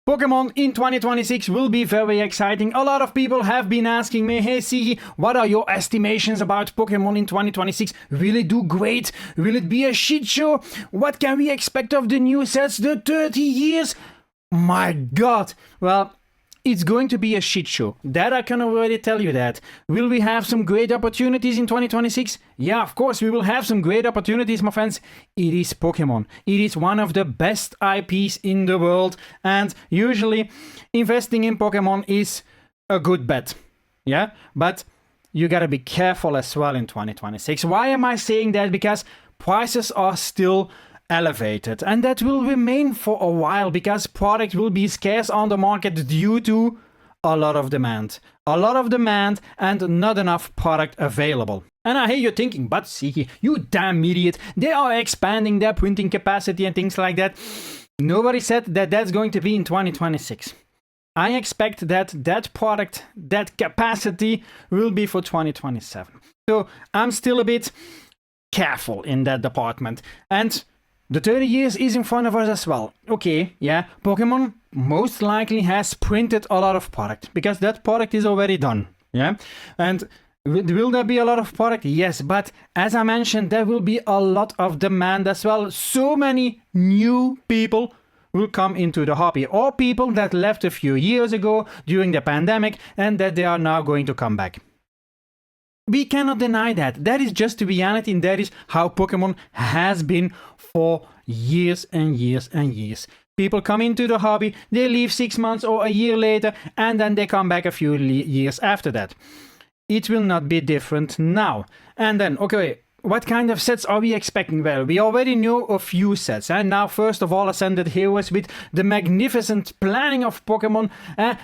Pokemon in 2026 will be very exciting. A lot of people have been asking me, hey Sigi, what are your estimations about Pokemon in 2026? Will it do great? Will it be a shit show? What can we expect of the new sets, the 30 years? My god! Well, it's going to be a shit show. That I can already tell you that. Will we have some great opportunities in 2026? Yeah, of course we will have some great opportunities, my friends. It is Pokemon. It is one of the best IPs in the world, and usually investing in Pokemon is a good bet. Yeah, but you gotta be careful as well in 2026. Why am I saying that? Because prices are still elevated, and that will remain for a while because product will be scarce on the market due to a lot of demand and not enough product available. And I hear you thinking, but Siki, you damn idiot, they are expanding their printing capacity and things like that. Nobody said that that's going to be in 2026. I expect that product, that capacity will be for 2027. So I'm still a bit careful in that department. And the 30 years is in front of us as well. Okay, yeah, Pokemon most likely has printed a lot of product because that product is already done. Yeah, and will there be a lot of product? Yes, but as I mentioned, there will be a lot of demand as well. So many new people will come into the hobby, or people that left a few years ago during the pandemic and that they are now going to come back. We cannot deny that. That is just the reality, and that is how Pokemon has been for years and years and years. People come into the hobby, they leave 6 months or a year later, and then they come back a few years after that. It will not be different now. And then, okay, what kind of sets are we expecting? Well, we already know a few sets. And now, first of all, Ascended Heroes with the magnificent planning of Pokemon,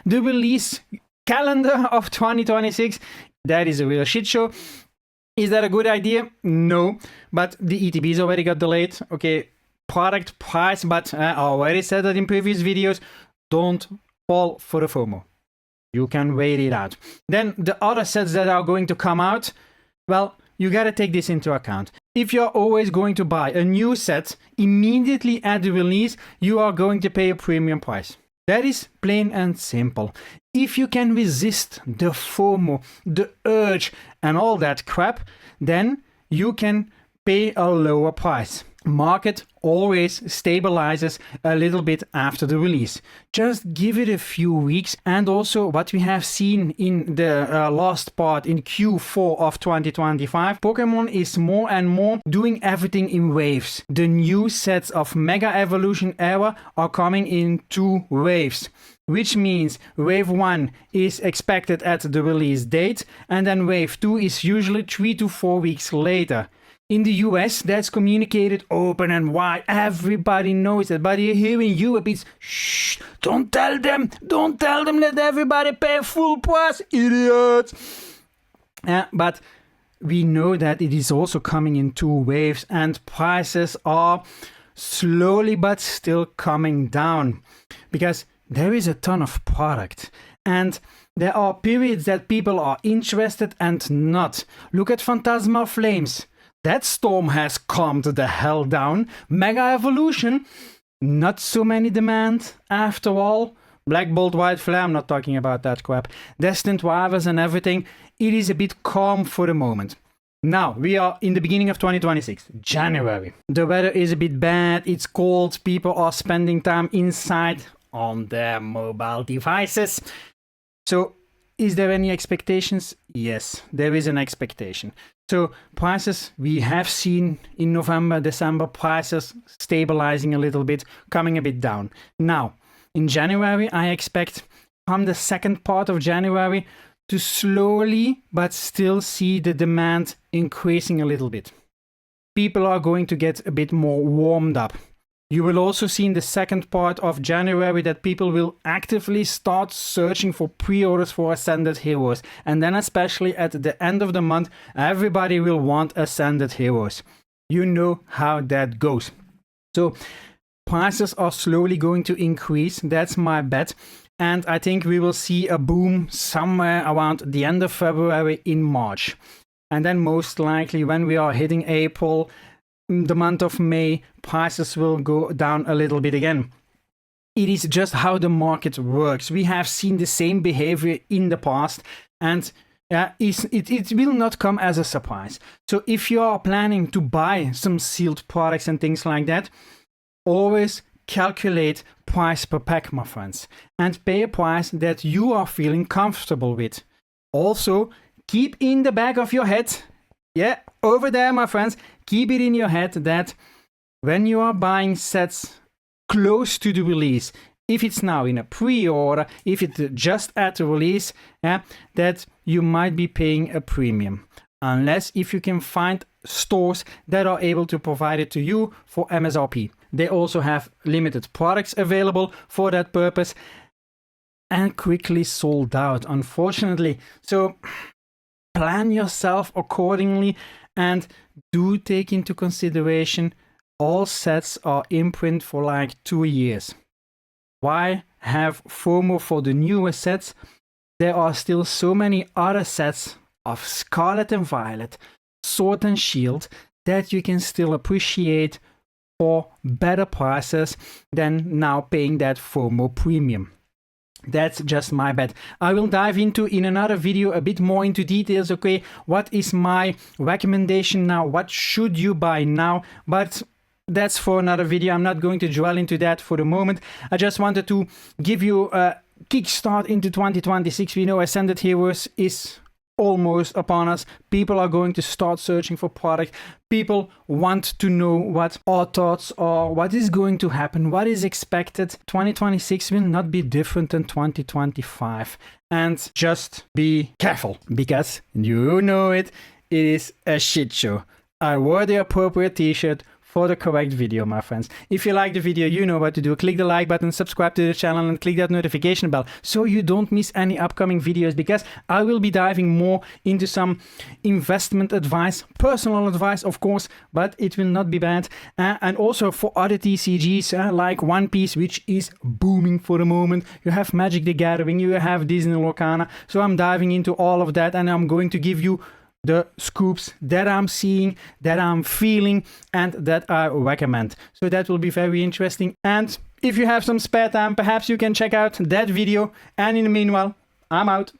the release calendar of 2026. That is a real shit show. Is that a good idea? No, but the ETBs already got delayed. Okay, product price, but I already said that in previous videos. Don't fall for the FOMO. You can wait it out. Then the other sets that are going to come out, well, you gotta take this into account. If you're always going to buy a new set immediately at the release, you are going to pay a premium price. That is plain and simple. If you can resist the FOMO, the urge, and all that crap, then you can pay a lower price. Market always stabilizes a little bit after the release. Just give it a few weeks. And also what we have seen in the last part in Q4 of 2025, Pokemon is more and more doing everything in waves. The new sets of Mega Evolution Era are coming in 2 waves. Which means wave 1 is expected at the release date, and then wave 2 is usually 3 to 4 weeks later. In the US, that's communicated open and wide. Everybody knows that. But here in Europe, it's shh, don't tell them, let everybody pay full price, idiots. But we know that it is also coming in 2 waves, and prices are slowly but still coming down because there is a ton of product, and there are periods that people are interested and not. Look at Phantasma Flames. That storm has calmed the hell down. Mega Evolution, not so many demand after all. Black Bolt, White Flare, I'm not talking about that crap. Destined Rivals and everything, it is a bit calm for the moment. Now, we are in the beginning of 2026, January. The weather is a bit bad, it's cold, people are spending time inside on their mobile devices. So, is there any expectations? Yes, there is an expectation. So prices we have seen in November, December, prices stabilizing a little bit, coming a bit down. Now, in January, I expect from the second part of January to slowly but still see the demand increasing a little bit. People are going to get a bit more warmed up. You will also see in the second part of January that people will actively start searching for pre-orders for Ascended Heroes. And then especially at the end of the month, everybody will want Ascended Heroes. You know how that goes. So prices are slowly going to increase. That's my bet. And I think we will see a boom somewhere around the end of February in March. And then most likely when we are hitting April, the month of May, prices will go down a little bit again. It is just how the market works. We have seen the same behavior in the past, and it will not come as a surprise. So if you are planning to buy some sealed products and things like that, always calculate price per pack, my friends, and pay a price that you are feeling comfortable with. Also, keep in the back of your head, yeah, over there, my friends, keep it in your head that when you are buying sets close to the release, if it's now in a pre-order, if it's just at the release, that you might be paying a premium. Unless if you can find stores that are able to provide it to you for MSRP. They also have limited products available for that purpose and quickly sold out, unfortunately. So plan yourself accordingly and do take into consideration all sets are in print for like 2 years. Why have FOMO for the newer sets? There are still so many other sets of Scarlet and Violet, Sword and Shield that you can still appreciate for better prices than now paying that FOMO premium. That's just my bet. I will dive into in another video a bit more into details, okay? What is my recommendation now? What should you buy now? But that's for another video. I'm not going to dwell into that for the moment. I just wanted to give you a kickstart into 2026. We know Ascended Heroes is almost upon us. People are going to start searching for product. People want to know what our thoughts are, what is going to happen, what is expected. 2026 will not be different than 2025. And just be careful, because you know it is a shit show. I wore the appropriate t-shirt for the correct video, my friends. If you like the video, you know what to do. Click the like button, subscribe to the channel, and click that notification bell so you don't miss any upcoming videos, because I will be diving more into some investment advice, personal advice, of course, but it will not be bad. And also for other TCGs like One Piece, which is booming for the moment. You have Magic the Gathering, you have Disney Lorcana. So I'm diving into all of that, and I'm going to give you the scoops that I'm seeing, that I'm feeling, and that I recommend. So that will be very interesting. And if you have some spare time, perhaps you can check out that video. And in the meanwhile, I'm out.